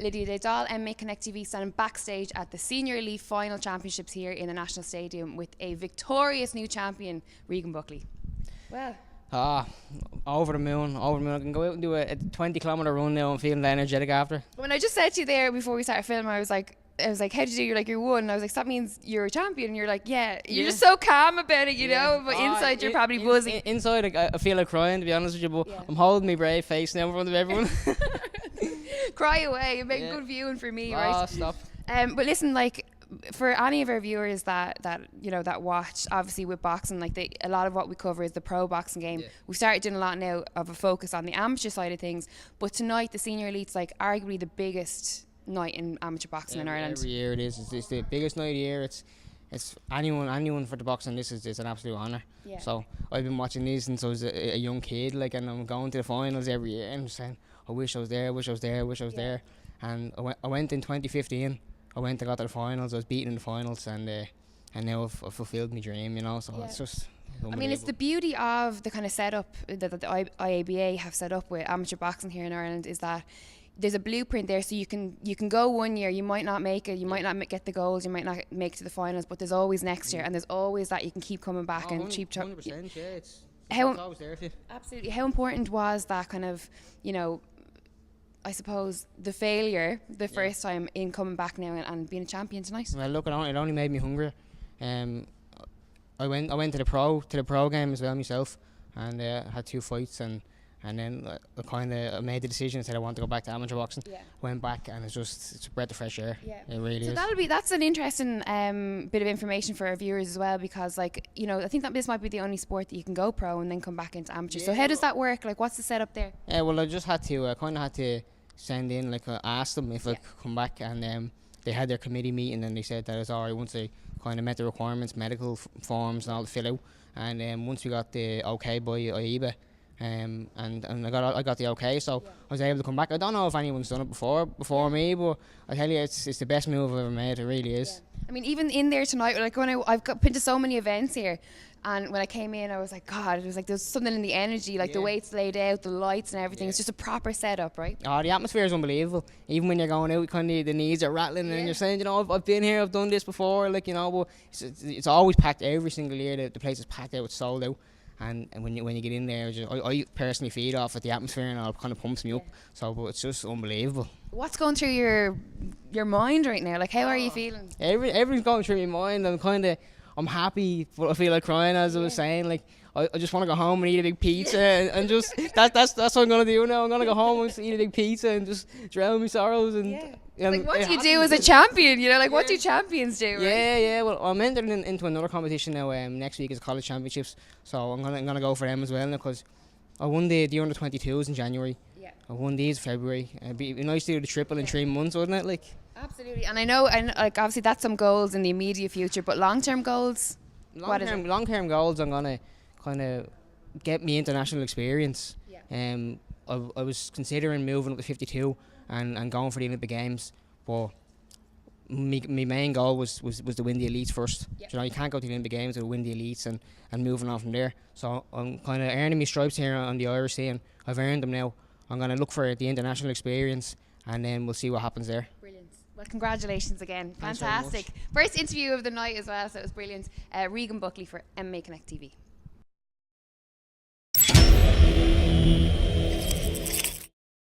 Lydia Dahl, MMA Connect TV, standing backstage at the Senior Elite Final Championships here in the National Stadium with a victorious new champion, Regan Buckley. Well, over the moon. I can go out and do a 20-kilometre run now. I'm feeling energetic after. When I just said to you there before we started filming, I was like, how'd you do? You're like, you won. And I was like, so that means you're a champion. And you're like, yeah. You're just so calm about it, you know. But inside, you're probably buzzing. Inside, I feel like crying, to be honest with you. But I'm holding my brave face now in front of everyone. Cry away. You make good viewing for me, right? Stop. But listen, like, for any of our viewers that watch, obviously with boxing, like a lot of what we cover is the pro boxing game. We've started doing a lot now of a focus on the amateur side of things. But tonight, the Senior Elite's like arguably the biggest night in amateur boxing in Ireland. Every year it is. It's the biggest night of the year. It's anyone for the boxing. This is an absolute honour. Yeah. So I've been watching these since I was a young kid, like, and I'm going to the finals every year. And I'm saying, I wish I was there. there. And I went in 2015. I went and got to the finals. I was beaten in the finals, and now I've fulfilled my dream. You know, so it's just. I mean, it's the beauty of the kind of setup that the IABA have set up with amateur boxing here in Ireland is that there's a blueprint there, so you can go one year, you might not make it, you might not get the goals, you might not make it to the finals, but there's always next year, and there's always that you can keep coming back and keep. 100%, yeah, it's always there for you. Absolutely. How important was that kind of, you know, I suppose the failure the first time in coming back now and being a champion tonight? Well, look, it only made me hungrier. I went to the pro game as well myself, and had 2 fights, and then I kind of made the decision, said I want to go back to amateur boxing. Went back, and it's a breath of fresh air. It really is. So that's an interesting bit of information for our viewers as well, because, like, you know, I think that this might be the only sport that you can go pro and then come back into amateur. So how does that work? Like, what's the setup there? Well, I just had to send in, like, I asked them if I could come back, and they had their committee meeting, and they said that it's alright once they kind of met the requirements, medical forms and all to fill out, and once we got the okay by IABA, and I got the okay, so I was able to come back. I don't know if anyone's done it before me, but I tell you, it's the best move I've ever made. It really is. I mean, even in there tonight, like, I've been to so many events here, and when I came in, I was like, God, it was like there's something in the energy, like the way it's laid out, the lights and everything. It's just a proper setup, right? Oh, the atmosphere is unbelievable. Even when you're going out, kind of the knees are rattling, and you're saying, you know, I've been here, I've done this before, like, you know. But it's always packed every single year. The place is packed out, it's sold out. And when you get in there, I personally feed off at the atmosphere, and it kind of pumps me up. So, but it's just unbelievable. What's going through your mind right now? Like, how are you feeling? Everything's going through my mind. I'm happy, but I feel like crying, as I was saying. Like, I just want to go home and eat a big pizza, and just that's what I'm gonna do now. I'm gonna go home and eat a big pizza and just drown my sorrows. And like, what do you do as a champion? You know, like, what do champions do? Right? Yeah. Well, I'm entering into another competition now. Next week is college championships, so I'm gonna go for them as well now, because I won the under 22s in January. I won these in February. It'd be nice to do the triple in 3 months, wouldn't it? Like. Absolutely. And I know, like, obviously that's some goals in the immediate future, but long-term goals? Long-term goals, I'm going to kind of get me international experience. I was considering moving up to 52 and going for the Olympic Games, but my main goal was to win the elites first. You know, you can't go to the Olympic Games without win the elites and moving on from there. So I'm kind of earning my stripes here on the Irish scene. I've earned them now. I'm going to look for the international experience, and then we'll see what happens there. Brilliant. Well, congratulations again. Fantastic. First interview of the night as well, so it was brilliant. Regan Buckley for MMA Connect TV.